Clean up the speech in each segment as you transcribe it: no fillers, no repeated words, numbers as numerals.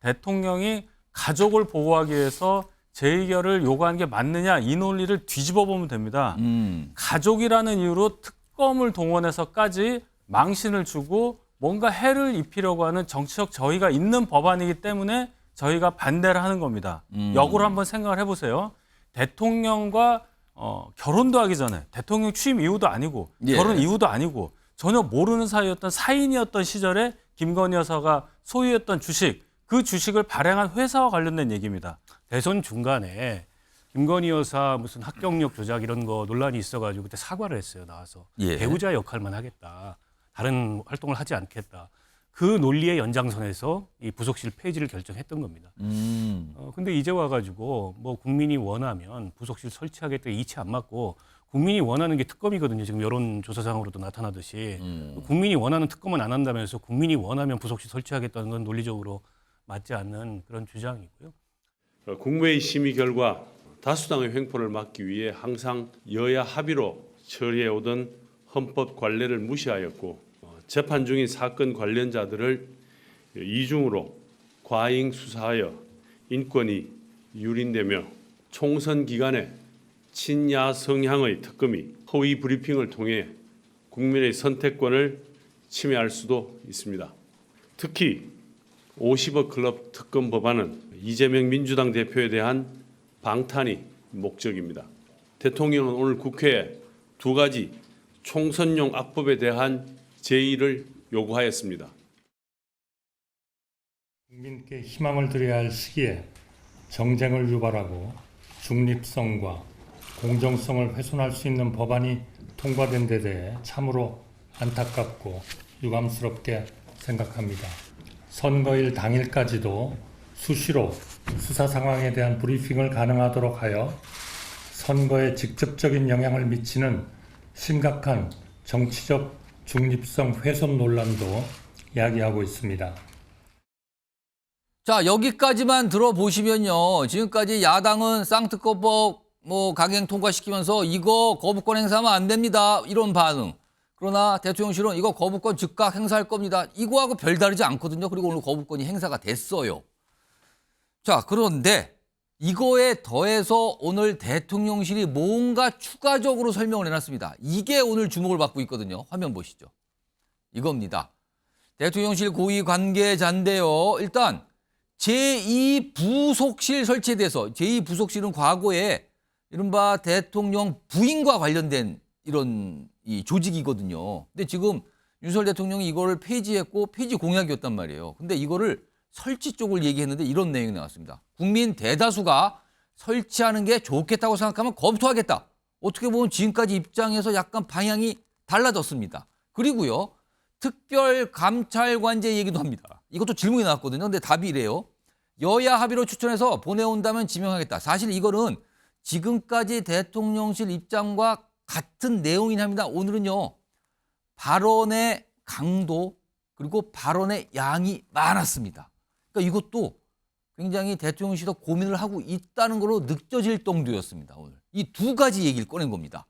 대통령이 가족을 보호하기 위해서 재의결을 요구한 게 맞느냐 이 논리를 뒤집어 보면 됩니다. 가족이라는 이유로 특검을 동원해서까지 망신을 주고 뭔가 해를 입히려고 하는 정치적 저의가 있는 법안이기 때문에 저희가 반대를 하는 겁니다. 역으로 한번 생각을 해보세요. 대통령과 결혼도 하기 전에 대통령 취임 이후도 아니고 예. 결혼 이후도 아니고 전혀 모르는 사이였던 사인이었던 시절에 김건희 여사가 소유했던 주식, 그 주식을 발행한 회사와 관련된 얘기입니다. 대선 중간에 김건희 여사 무슨 합격력 조작 이런 거 논란이 있어가지고 그때 사과를 했어요. 나와서 예. 배우자 역할만 하겠다. 다른 활동을 하지 않겠다. 그 논리의 연장선에서 이 부속실 폐지를 결정했던 겁니다. 근데 이제 와가지고 뭐 국민이 원하면 부속실 설치하겠다 이치 안 맞고 국민이 원하는 게 특검이거든요. 지금 여론조사상으로도 나타나듯이 국민이 원하는 특검은 안 한다면서 국민이 원하면 부속실 설치하겠다는 건 논리적으로 맞지 않는 그런 주장이고요. 국무회의 심의 결과 다수당의 횡포를 막기 위해 항상 여야 합의로 처리해오던 헌법 관례를 무시하였고 재판 중인 사건 관련자들을 이중으로 과잉 수사하여 인권이 유린되며 총선 기간에 친야 성향의 특검이 허위 브리핑을 통해 국민의 선택권을 침해할 수도 있습니다. 특히 50억 클럽 특검 법안은 이재명 민주당 대표에 대한 방탄이 목적입니다. 대통령은 오늘 국회에 두 가지 총선용 악법에 대한 제의를 요구하였습니다. 국민께 희망을 드려야 할 시기에 정쟁을 유발하고 중립성과 공정성을 훼손할 수 있는 법안이 통과된 데 대해 참으로 안타깝고 유감스럽게 생각합니다. 선거일 당일까지도 수시로 수사 상황에 대한 브리핑을 가능하도록 하여 선거에 직접적인 영향을 미치는 심각한 정치적 중립성 훼손 논란도 야기하고 있습니다. 자, 여기까지만 들어보시면요. 지금까지 야당은 쌍특검법 강행 통과시키면서 이거 거부권 행사하면 안 됩니다. 이런 반응. 그러나 대통령실은 이거 거부권 즉각 행사할 겁니다. 이거하고 별다르지 않거든요. 그리고 오늘 거부권이 행사가 됐어요. 자, 그런데 이거에 더해서 오늘 대통령실이 뭔가 추가적으로 설명을 해놨습니다. 이게 오늘 주목을 받고 있거든요. 화면 보시죠. 이겁니다. 대통령실 고위 관계자인데요. 일단 제2부속실 설치에 대해서 제2부속실은 과거에 이른바 대통령 부인과 관련된 이런 이 조직이거든요. 근데 지금 윤석열 대통령이 이거를 폐지했고 폐지 공약이었단 말이에요. 근데 이거를 설치 쪽을 얘기했는데 이런 내용이 나왔습니다. 국민 대다수가 설치하는 게 좋겠다고 생각하면 검토하겠다. 어떻게 보면 지금까지 입장에서 약간 방향이 달라졌습니다. 그리고요. 특별감찰관제 얘기도 합니다. 이것도 질문이 나왔거든요. 근데 답이 이래요. 여야 합의로 추천해서 보내온다면 지명하겠다. 사실 이거는 지금까지 대통령실 입장과 같은 내용이긴 합니다. 오늘은요. 발언의 강도 그리고 발언의 양이 많았습니다. 그러니까 이것도 굉장히 대통령실도 고민을 하고 있다는 걸로 느껴질 정도였습니다. 오늘 이 두 가지 얘기를 꺼낸 겁니다.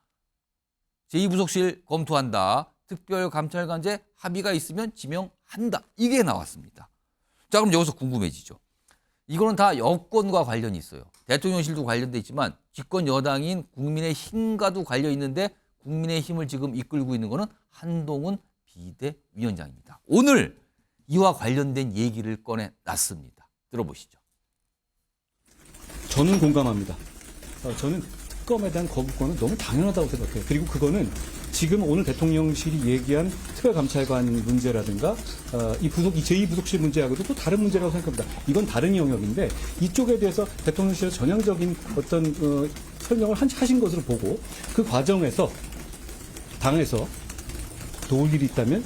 제2부속실 검토한다. 특별감찰관제 합의가 있으면 지명한다. 이게 나왔습니다. 자, 그럼 여기서 궁금해지죠. 이거는 다 여권과 관련이 있어요. 대통령실도 관련돼 있지만 집권 여당인 국민의힘과도 관련 있는데 국민의힘을 지금 이끌고 있는 거는 한동훈 비대위원장입니다. 오늘 이와 관련된 얘기를 꺼내놨습니다. 들어보시죠. 저는 공감합니다. 저는 특검에 대한 거부권은 너무 당연하다고 생각해요. 그리고 그거는 지금 오늘 대통령실이 얘기한 특별감찰관 문제라든가 이 제2부속실 문제하고도 또 다른 문제라고 생각합니다. 이건 다른 영역인데 이쪽에 대해서 대통령실에서 전향적인 어떤 설명을 하신 것으로 보고 그 과정에서 당에서 도울 일이 있다면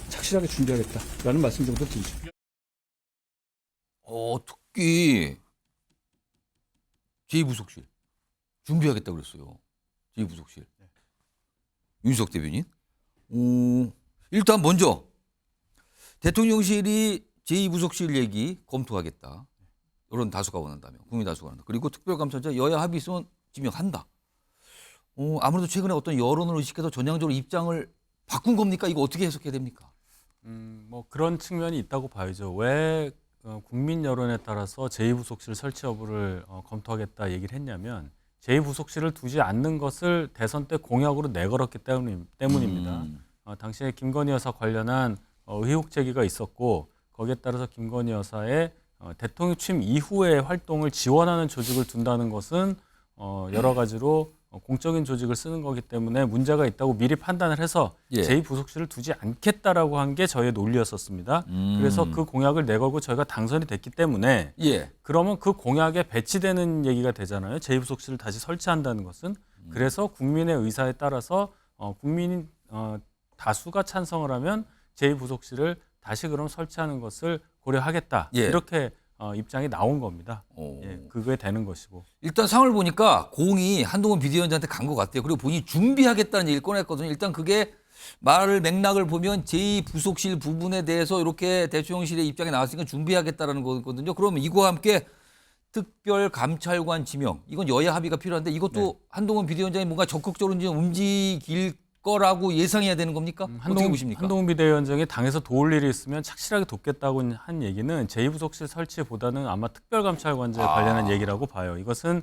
착실하게 준비하겠다라는 말씀 정도 드리죠. 특히 제2부속실 준비하겠다고 그랬어요. 제2부속실. 윤석 대변인. 일단 먼저 대통령실이 제2부속실 얘기 검토하겠다. 이런 다수가 원한다면, 국민 다수가 원한다. 그리고 특별감찰자 여야 합의 있으면 지명한다. 아무래도 최근에 어떤 여론을 의식해서 전향적으로 입장을 바꾼 겁니까? 이거 어떻게 해석해야 됩니까? 뭐 그런 측면이 있다고 봐야죠. 왜 국민 여론에 따라서 제2부속실 설치 여부를 검토하겠다 얘기를 했냐면 제2부속실을 두지 않는 것을 대선 때 공약으로 내걸었기 때문입니다. 당시에 김건희 여사 관련한 의혹 제기가 있었고 거기에 따라서 김건희 여사의 대통령 취임 이후의 활동을 지원하는 조직을 둔다는 것은 여러 가지로 공적인 조직을 쓰는 거기 때문에 문제가 있다고 미리 판단을 해서 예. 제2부속실을 두지 않겠다라고 한 게 저희의 논리였었습니다. 그래서 그 공약을 내걸고 저희가 당선이 됐기 때문에 예. 그러면 그 공약에 배치되는 얘기가 되잖아요. 제2부속실을 다시 설치한다는 것은. 그래서 국민의 의사에 따라서 국민 다수가 찬성을 하면 제2부속실을 다시 그럼 설치하는 것을 고려하겠다. 예. 이렇게 입장이 나온 겁니다. 오. 예, 그게 되는 것이고. 일단 상황을 보니까 공이 한동훈 비대위원장한테 간 것 같아요. 그리고 본인이 준비하겠다는 얘기를 꺼냈거든요. 일단 그게 맥락을 보면 제2부속실 부분에 대해서 이렇게 대통령실의 입장이 나왔으니까 준비하겠다라는 거거든요. 그러면 이거와 함께 특별감찰관 지명, 이건 여야 합의가 필요한데 이것도 한동훈 비대위원장이 뭔가 적극적으로 이제 움직일 거라고 예상해야 되는 겁니까? 어떻게 보십니까? 한동훈 비대위원장이 당에서 도울 일이 있으면 착실하게 돕겠다고 한 얘기는 제2부속실 설치보다는 아마 특별감찰관제에 관련한 얘기라고 봐요. 이것은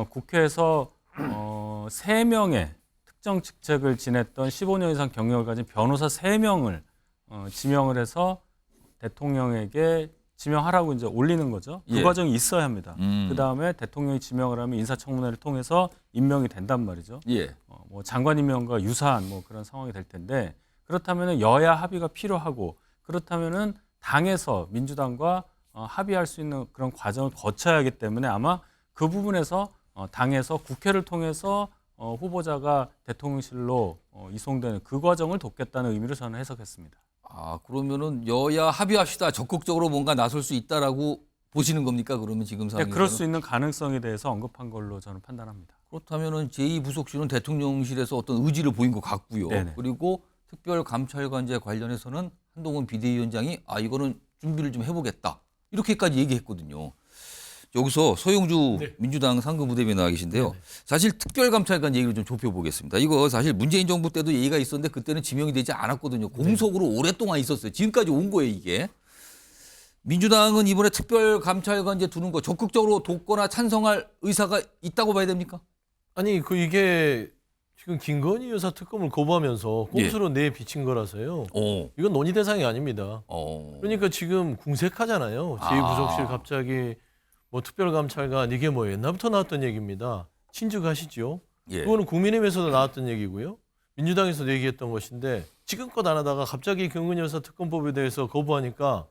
국회에서 3명의 특정 직책을 지냈던 15년 이상 경력을 가진 변호사 3명을 지명을 해서 대통령에게 지명하라고 이제 올리는 거죠. 그 예. 과정이 있어야 합니다. 그 다음에 대통령이 지명을 하면 인사청문회를 통해서 임명이 된단 말이죠. 예. 뭐 장관 임명과 유사한 뭐 그런 상황이 될 텐데 그렇다면은 여야 합의가 필요하고 그렇다면은 당에서 민주당과 합의할 수 있는 그런 과정을 거쳐야 하기 때문에 아마 그 부분에서 당에서 국회를 통해서 후보자가 대통령실로 이송되는 그 과정을 돕겠다는 의미로 저는 해석했습니다. 그러면은 여야 합의합시다. 적극적으로 뭔가 나설 수 있다라고 보시는 겁니까? 그러면 지금 네, 상황에서 그럴 수 있는 가능성에 대해서 언급한 걸로 저는 판단합니다. 그렇다면은 제2부속실은 대통령실에서 어떤 의지를 보인 것 같고요. 네네. 그리고 특별감찰관제 관련해서는 한동훈 비대위원장이 이거는 준비를 좀 해보겠다. 이렇게까지 얘기했거든요. 여기서 소영주 민주당 상근부대변인 나와 계신데요. 사실 특별감찰관 얘기를 좀 좁혀보겠습니다. 이거 사실 문재인 정부 때도 얘기가 있었는데 그때는 지명이 되지 않았거든요. 공석으로 오랫동안 있었어요. 지금까지 온 거예요, 이게. 민주당은 이번에 특별감찰관제 두는 거 적극적으로 돕거나 찬성할 의사가 있다고 봐야 됩니까? 아니 이게 지금 김건희 여사 특검을 거부하면서 꼼수로 내비친 거라서요. 이건 논의 대상이 아닙니다. 그러니까 지금 궁색하잖아요. 제2부속실 갑자기 뭐 특별감찰관 이게 뭐 옛날부터 나왔던 얘기입니다. 친죽하시죠. 예. 그거는 국민의힘에서도 나왔던 얘기고요. 민주당에서도 얘기했던 것인데 지금껏 안 하다가 갑자기 김건희 여사 특검법에 대해서 거부하니까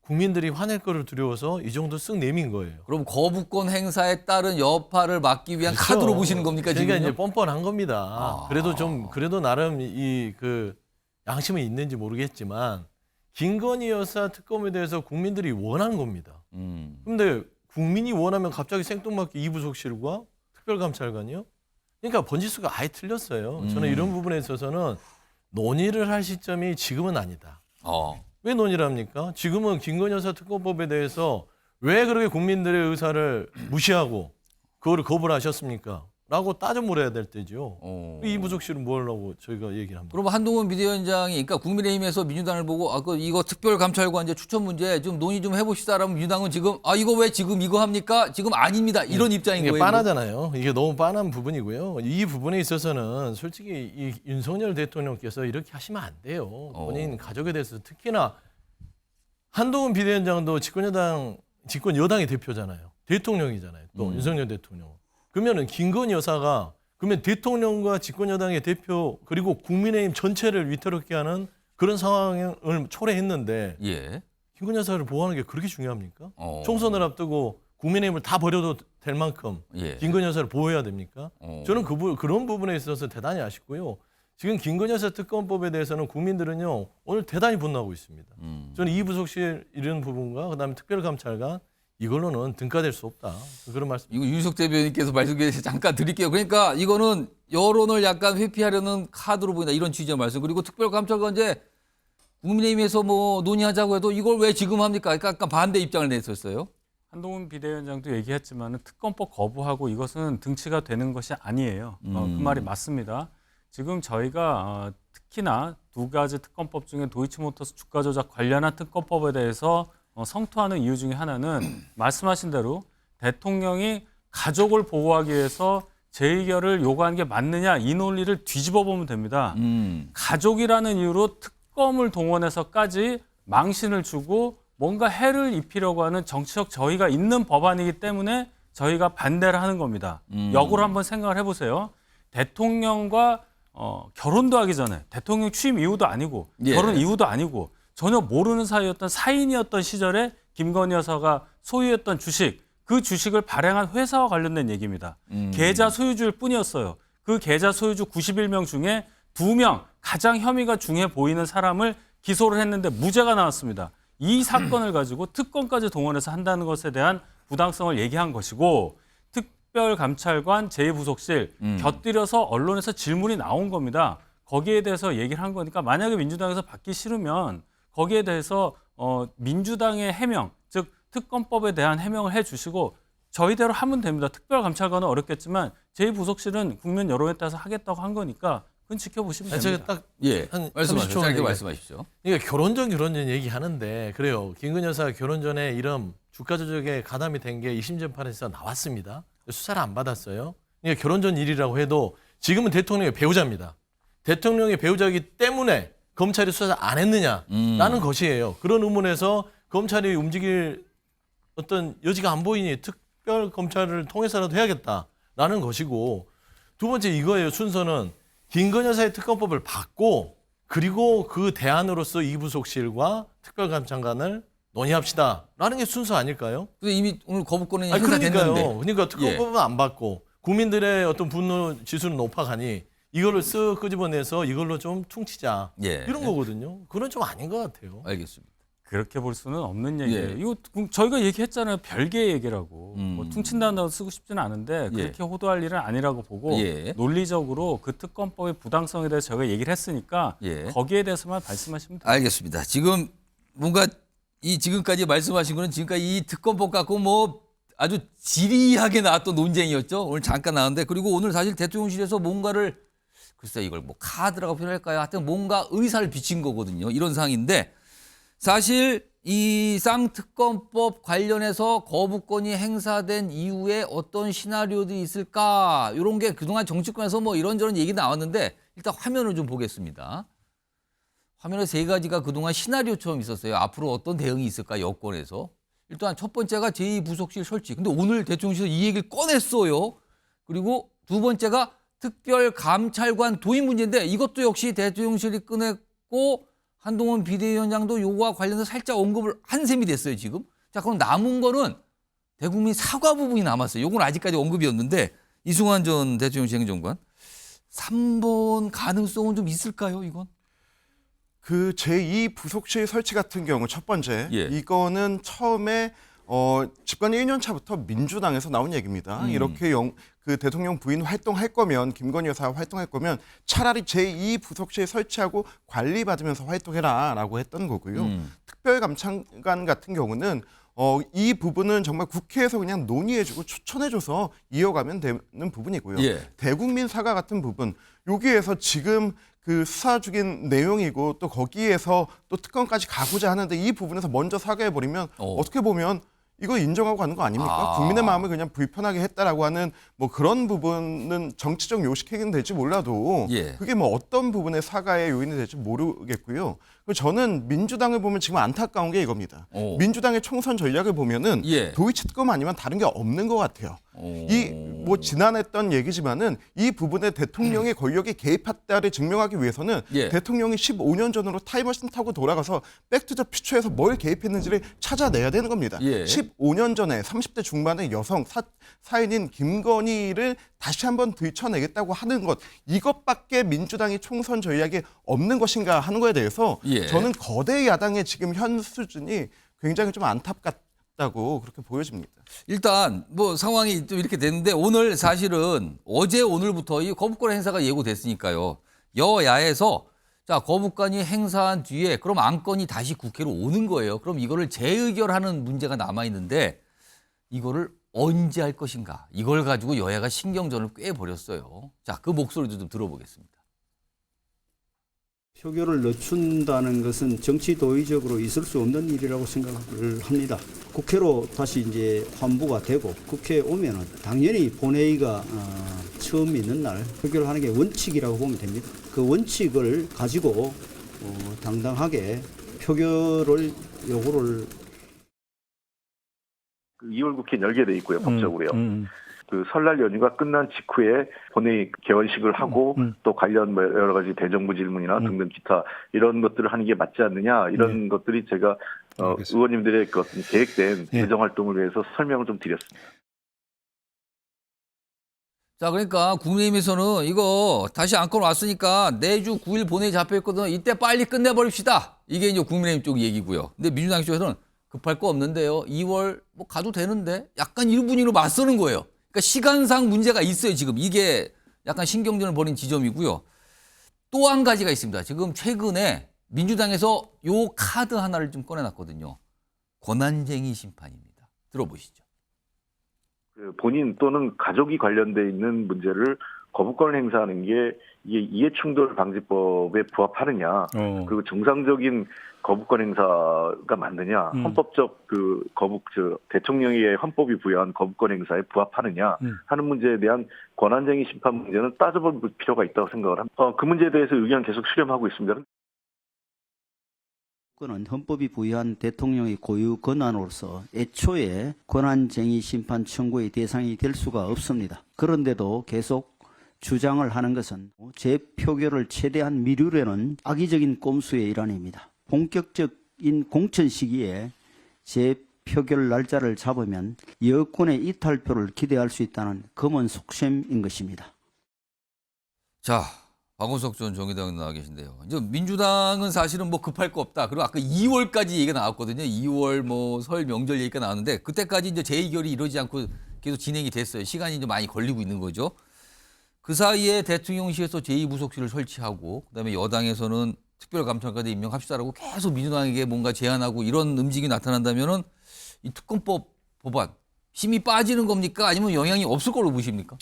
국민들이 화낼 거를 두려워서 이 정도 쓱 내민 거예요. 그럼 거부권 행사에 따른 여파를 막기 위한 카드로 보시는 겁니까, 지금? 그러니까 이제 뻔뻔한 겁니다. 그래도 나름 그 양심은 있는지 모르겠지만 김건희 여사 특검에 대해서 국민들이 원한 겁니다. 근데 국민이 원하면 갑자기 생뚱맞게 2부속실과 특별감찰관이요? 그러니까 번지수가 아예 틀렸어요. 저는 이런 부분에 있어서는 논의를 할 시점이 지금은 아니다. 왜 논의를 합니까? 지금은 김건희 여사 특검법에 대해서 왜 그렇게 국민들의 의사를 무시하고 그거를 거부를 하셨습니까? 라고 따져 물어야 될 때죠. 이 부속실은 뭐 하려고 저희가 얘기를 합니다. 그럼 한동훈 비대위원장이 그러니까 국민의힘에서 민주당을 보고 이거 특별감찰관제 추천 문제 좀 논의 좀 해봅시다라면 민주당은 지금 이거 왜 지금 이거 합니까? 지금 아닙니다. 이런 입장인 이게 거예요. 빤하잖아요. 이게 너무 빤한 부분이고요. 이 부분에 있어서는 솔직히 이 윤석열 대통령께서 이렇게 하시면 안 돼요. 본인 가족에 대해서 특히나 한동훈 비대위원장도 집권여당의 대표잖아요. 대통령이잖아요. 또 윤석열 대통령. 그러면은 김건희 여사가 그러면 대통령과 집권여당의 대표 그리고 국민의힘 전체를 위태롭게 하는 그런 상황을 초래했는데 예. 김건희 여사를 보호하는 게 그렇게 중요합니까? 총선을 앞두고 국민의힘을 다 버려도 될 만큼 예. 김건희 여사를 보호해야 됩니까? 저는 그런 부분에 있어서 대단히 아쉽고요. 지금 김건희 여사 특검법에 대해서는 국민들은요 오늘 대단히 분노하고 있습니다. 저는 이 부속실 이런 부분과 그다음에 특별감찰관 이걸로는 등가될 수 없다. 그런 말씀. 이거 윤석 대변인께서 말씀해 주셔서 잠깐 드릴게요. 그러니까 이거는 여론을 약간 회피하려는 카드로 보인다. 이런 취지의 말씀. 그리고 특별감찰관제 국민의힘에서 뭐 논의하자고 해도 이걸 왜 지금 합니까? 그러니까 약간 반대 입장을 냈었어요. 한동훈 비대위원장도 얘기했지만 특검법 거부하고 이것은 등치가 되는 것이 아니에요. 그 말이 맞습니다. 지금 저희가 특히나 두 가지 특검법 중에 도이치모터스 주가 조작 관련한 특검법에 대해서 성토하는 이유 중에 하나는 말씀하신 대로 대통령이 가족을 보호하기 위해서 재의결을 요구한 게 맞느냐 이 논리를 뒤집어 보면 됩니다. 가족이라는 이유로 특검을 동원해서까지 망신을 주고 뭔가 해를 입히려고 하는 정치적 저의가 있는 법안이기 때문에 저희가 반대를 하는 겁니다. 역으로 한번 생각을 해보세요. 대통령과 결혼도 하기 전에 대통령 취임 이후도 아니고 예. 결혼 이후도 아니고 전혀 모르는 사이였던 사인이었던 시절에 김건희 여사가 소유했던 주식, 그 주식을 발행한 회사와 관련된 얘기입니다. 계좌 소유주일 뿐이었어요. 그 계좌 소유주 91명 중에 2명 가장 혐의가 중해 보이는 사람을 기소를 했는데 무죄가 나왔습니다. 이 사건을 가지고 특검까지 동원해서 한다는 것에 대한 부당성을 얘기한 것이고 특별감찰관 제2부속실 곁들여서 언론에서 질문이 나온 겁니다. 거기에 대해서 얘기를 한 거니까 만약에 민주당에서 받기 싫으면 거기에 대해서 민주당의 해명, 즉 특검법에 대한 해명을 해주시고 저희대로 하면 됩니다. 특별감찰관은 어렵겠지만 제2부속실은 국민 여론에 따라서 하겠다고 한 거니까 그건 지켜보시면 됩니다. 제가 딱 예. 한 말씀하십시오. 30초 짧게 얘기. 말씀하십시오. 그러니까 결혼 전 얘기하는데 그래요. 김건희 여사 결혼 전에 이런 주가 조작에 가담이 된 게 2심 재판에서 나왔습니다. 수사를 안 받았어요. 그러니까 결혼 전 일이라고 해도 지금은 대통령의 배우자입니다. 대통령의 배우자이기 때문에 검찰이 수사 안 했느냐라는 것이에요. 그런 의문에서 검찰이 움직일 어떤 여지가 안 보이니 특별 검찰을 통해서라도 해야겠다라는 것이고, 두 번째 이거예요. 순서는 김건희 여사의 특검법을 받고 그리고 그 대안으로서 이부속실과 특별감찰관을 논의합시다라는 게 순서 아닐까요? 근데 이미 오늘 거부권이 아니, 행사됐는데. 그러니까요. 그러니까 특검법은 안 받고 국민들의 어떤 분노 지수는 높아가니 이거를 쓱 끄집어내서 이걸로 좀 퉁치자. 예. 이런 거거든요. 그건 좀 아닌 것 같아요. 알겠습니다. 그렇게 볼 수는 없는 얘기예요. 예. 이거 저희가 얘기했잖아요. 별개의 얘기라고. 뭐 퉁친다는 단어 쓰고 싶지는 않은데 그렇게 호도할 일은 아니라고 보고 예. 논리적으로 그 특검법의 부당성에 대해서 저희가 얘기를 했으니까 예. 거기에 대해서만 말씀하시면 됩니다. 알겠습니다. 지금 뭔가 이 지금까지 말씀하신 거는 지금까지 이 특검법 갖고 뭐 아주 지리하게 나왔던 논쟁이었죠. 오늘 잠깐 나왔는데, 그리고 오늘 사실 대통령실에서 뭔가를 글쎄 이걸 뭐 카드라고 표현할까요? 하여튼 뭔가 의사를 비친 거거든요. 이런 상황인데 사실 이 쌍특검법 관련해서 거부권이 행사된 이후에 어떤 시나리오들이 있을까? 이런 게 그동안 정치권에서 뭐 이런저런 얘기 나왔는데 일단 화면을 좀 보겠습니다. 화면에 세 가지가 그동안 시나리오처럼 있었어요. 앞으로 어떤 대응이 있을까, 여권에서. 일단 첫 번째가 제2부속실 설치. 근데 오늘 대통령실에서 이 얘기를 꺼냈어요. 그리고 두 번째가 특별감찰관 도입 문제인데 이것도 역시 대통령실이 꺼냈고 한동훈 비대위원장도 요거와 관련해서 살짝 언급을 한 셈이 됐어요, 지금. 자, 그럼 남은 거는 대국민 사과 부분이 남았어요. 요건 아직까지 언급이었는데 이승환 전 대통령실 행정관 3번 가능성은 좀 있을까요, 이건? 그 제2부속실 설치 같은 경우 첫 번째 예. 이거는 처음에 집권 1년 차부터 민주당에서 나온 얘기입니다. 이렇게 그 대통령 부인 활동할 거면, 김건희 여사 활동할 거면 차라리 제2부속실 설치하고 관리받으면서 활동해라라고 했던 거고요. 특별감찰관 같은 경우는 이 부분은 정말 국회에서 그냥 논의해주고 추천해줘서 이어가면 되는 부분이고요. 예. 대국민 사과 같은 부분, 여기에서 지금 그 수사 중인 내용이고 또 거기에서 또 특검까지 가고자 하는데 이 부분에서 먼저 사과해버리면 어떻게 보면 이거 인정하고 가는 거 아닙니까? 국민의 마음을 그냥 불편하게 했다라고 하는 뭐 그런 부분은 정치적 요식행위는 될지 몰라도 예. 그게 뭐 어떤 부분의 사과의 요인이 될지 모르겠고요. 그리고 저는 민주당을 보면 지금 안타까운 게 이겁니다. 민주당의 총선 전략을 보면은 예. 도이치 특검 아니면 다른 게 없는 것 같아요. 이 뭐 지난했던 얘기지만은 이 부분에 대통령의 권력이 개입했다를 증명하기 위해서는 예. 대통령이 15년 전으로 타임머신 타고 돌아가서 백투더 퓨처에서 뭘 개입했는지를 찾아내야 되는 겁니다. 예. 15년 전에 30대 중반의 여성 사인인 김건희를 다시 한번 들춰내겠다고 하는 것, 이것밖에 민주당이 총선 전략에 없는 것인가 하는 거에 대해서 예. 저는 거대 야당의 지금 현 수준이 굉장히 좀 안타깝다고 그렇게 보여집니다. 일단 뭐 상황이 좀 이렇게 됐는데 오늘 사실은 어제 오늘부터 이 거부권 행사가 예고됐으니까요. 여야에서 자, 거부권이 행사한 뒤에 그럼 안건이 다시 국회로 오는 거예요. 그럼 이거를 재의결하는 문제가 남아 있는데 이거를 언제 할 것인가? 이걸 가지고 여야가 신경전을 꽤 벌였어요. 자, 그 목소리도 좀 들어보겠습니다. 표결을 늦춘다는 것은 정치 도의적으로 있을 수 없는 일이라고 생각을 합니다. 국회로 다시 이제 환부가 되고 국회에 오면은 당연히 본회의가 처음 있는 날 표결하는 게 원칙이라고 보면 됩니다. 그 원칙을 가지고 당당하게 표결을 요구를 2월 국회 열게 돼 있고요, 법적으로요. 그 설날 연휴가 끝난 직후에 본회의 개원식을 하고 또 관련 뭐 여러 가지 대정부 질문이나 등등 기타 이런 것들을 하는 게 맞지 않느냐 이런 것들이 제가 의원님들의 그 어떤 계획된 개정 활동을 위해서 설명을 좀 드렸습니다. 자, 그러니까 국민의힘에서는 이거 다시 안건 왔으니까 내주 9일 본회의 잡혀있거든. 이때 빨리 끝내버립시다. 이게 이제 국민의힘 쪽 얘기고요. 근데 민주당 쪽에서는 급할 거 없는데요. 2월 뭐 가도 되는데 약간 이런 분위기로 맞서는 거예요. 그러니까 시간상 문제가 있어요. 지금 이게 약간 신경전을 벌인 지점이고요. 또 한 가지가 있습니다. 지금 최근에 민주당에서 요 카드 하나를 좀 꺼내놨거든요. 권한쟁의 심판입니다. 들어보시죠. 그 본인 또는 가족이 관련돼 있는 문제를 거부권을 행사하는 게 이게 이해충돌 방지법에 부합하느냐, 그리고 정상적인 거부권 행사가 맞느냐, 헌법적 그 대통령의 헌법이 부여한 거부권 행사에 부합하느냐 하는 문제에 대한 권한쟁의 심판 문제는 따져볼 필요가 있다고 생각을 합니다. 그 문제에 대해서 의견 계속 수렴하고 있습니다. 권은 헌법이 부여한 대통령의 고유 권한으로서 애초에 권한쟁의 심판 청구의 대상이 될 수가 없습니다. 그런데도 계속 주장을 하는 것은 재표결을 최대한 미루려는 악의적인 꼼수의 일환입니다. 본격적인 공천 시기에 재표결 날짜를 잡으면 여권의 이탈표를 기대할 수 있다는 검은 속셈인 것입니다. 자, 박원석 전 정의당 나와 계신데요. 이제 민주당은 사실은 뭐 급할 거 없다. 그리고 아까 2월까지 얘기가 나왔거든요. 2월 뭐 설 명절 얘기가 나왔는데 그때까지 이제 재의결이 이루어지지 않고 계속 진행이 됐어요. 시간이 좀 많이 걸리고 있는 거죠. 그 사이에 대통령실에서 제2부속실을 설치하고 그다음에 여당에서는 특별감찰관에 임명합시다라고 계속 민주당에게 뭔가 제안하고 이런 움직임이 나타난다면은 이 특검법 법안 힘이 빠지는 겁니까? 아니면 영향이 없을 걸로 보십니까?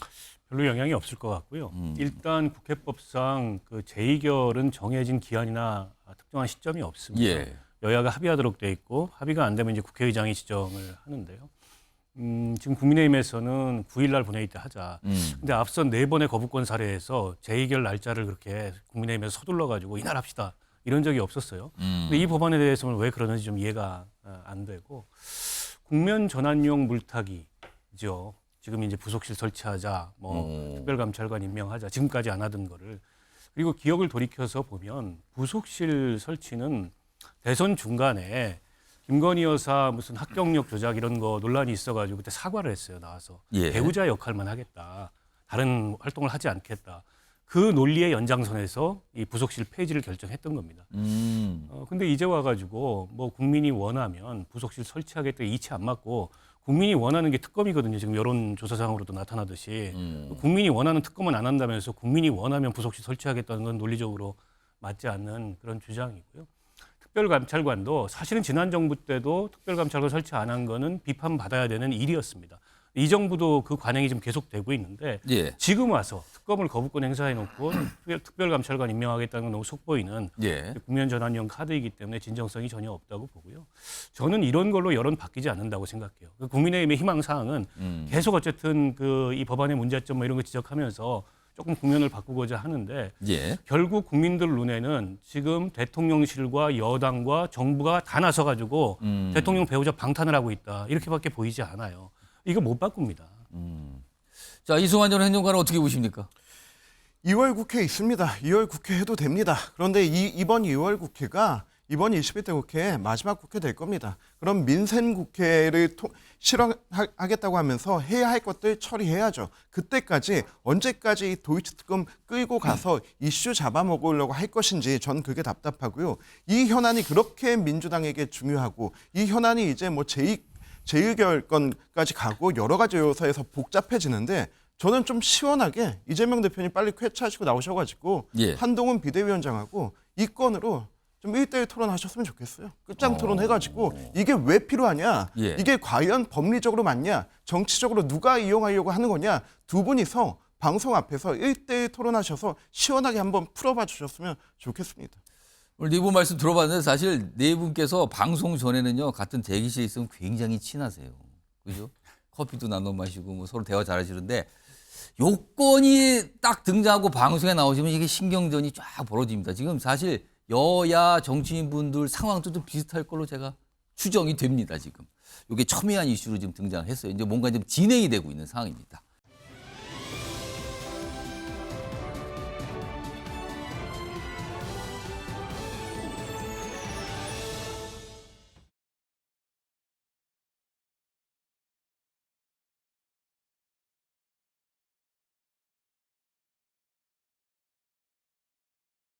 별로 영향이 없을 것 같고요. 일단 국회법상 그 재의결은 정해진 기한이나 특정한 시점이 없습니다. 예. 여야가 합의하도록 돼 있고 합의가 안 되면 이제 국회의장이 지정을 하는데요. 지금 국민의힘에서는 9일날 본회의 때 하자. 근데 앞선 4번의 거부권 사례에서 재의결 날짜를 그렇게 국민의힘에서 서둘러가지고 이날 합시다. 이런 적이 없었어요. 근데 이 법안에 대해서는 왜 그러는지 좀 이해가 안 되고 국면 전환용 물타기죠. 지금 이제 부속실 설치하자, 뭐 특별감찰관 임명하자, 지금까지 안 하던 거를. 그리고 기억을 돌이켜서 보면 부속실 설치는 대선 중간에 김건희 여사 무슨 합격력 조작 이런 거 논란이 있어가지고 그때 사과를 했어요. 나와서. 예. 배우자 역할만 하겠다. 다른 활동을 하지 않겠다. 그 논리의 연장선에서 이 부속실 폐지를 결정했던 겁니다. 근데 이제 와가지고 뭐 국민이 원하면 부속실 설치하겠다 이치 안 맞고 국민이 원하는 게 특검이거든요. 지금 여론조사상으로도 나타나듯이. 국민이 원하는 특검은 안 한다면서 국민이 원하면 부속실 설치하겠다는 건 논리적으로 맞지 않는 그런 주장이고요. 특별감찰관도 사실은 지난 정부 때도 특별감찰관 설치 안 한 거는 비판받아야 되는 일이었습니다. 이 정부도 그 관행이 좀 계속되고 있는데 예. 지금 와서 특검을 거부권 행사해놓고 특별감찰관 임명하겠다는 건 너무 속보이는 예. 국면 전환용 카드이기 때문에 진정성이 전혀 없다고 보고요. 저는 이런 걸로 여론 바뀌지 않는다고 생각해요. 국민의힘의 희망사항은 계속 어쨌든 그 이 법안의 문제점 뭐 이런 거 지적하면서 조금 국면을 바꾸고자 하는데 예. 결국 국민들 눈에는 지금 대통령실과 여당과 정부가 다 나서가지고 대통령 배우자 방탄을 하고 있다. 이렇게밖에 보이지 않아요. 이거 못 바꿉니다. 자, 이승환 전 행정관은 어떻게 보십니까? 2월 국회 있습니다. 2월 국회 해도 됩니다. 그런데 이번 2월 국회가 이번 21대 국회의 마지막 국회 될 겁니다. 그럼 민생 국회를 실현하겠다고 하면서 해야 할 것들 처리해야죠. 그때까지 언제까지 도이치 특검 끌고 가서 이슈 잡아먹으려고 할 것인지 전 그게 답답하고요. 이 현안이 그렇게 민주당에게 중요하고 이 현안이 이제 뭐 재의결권까지 가고 여러 가지 요소에서 복잡해지는데 저는 좀 시원하게 이재명 대표님 빨리 쾌차하시고 나오셔가지고 예. 한동훈 비대위원장하고 이 건으로 좀 1대1 토론하셨으면 좋겠어요. 끝장 토론해가지고 이게 왜 필요하냐, 예. 이게 과연 법리적으로 맞냐, 정치적으로 누가 이용하려고 하는 거냐, 두 분이서 방송 앞에서 1대1 토론하셔서 시원하게 한번 풀어봐 주셨으면 좋겠습니다. 오늘 네 분 말씀 들어봤는데 사실 네 분께서 방송 전에는요 같은 대기실에 있으면 굉장히 친하세요. 그죠? 커피도 나눠 마시고 뭐 서로 대화 잘하시는데 요건이 딱 등장하고 방송에 나오시면 이게 신경전이 쫙 벌어집니다. 지금 사실 여야 정치인분들 상황도 좀 비슷할 걸로 제가 추정이 됩니다. 지금 이게 첨예한 이슈로 지금 등장했어요. 이제 뭔가 좀 진행이 되고 있는 상황입니다.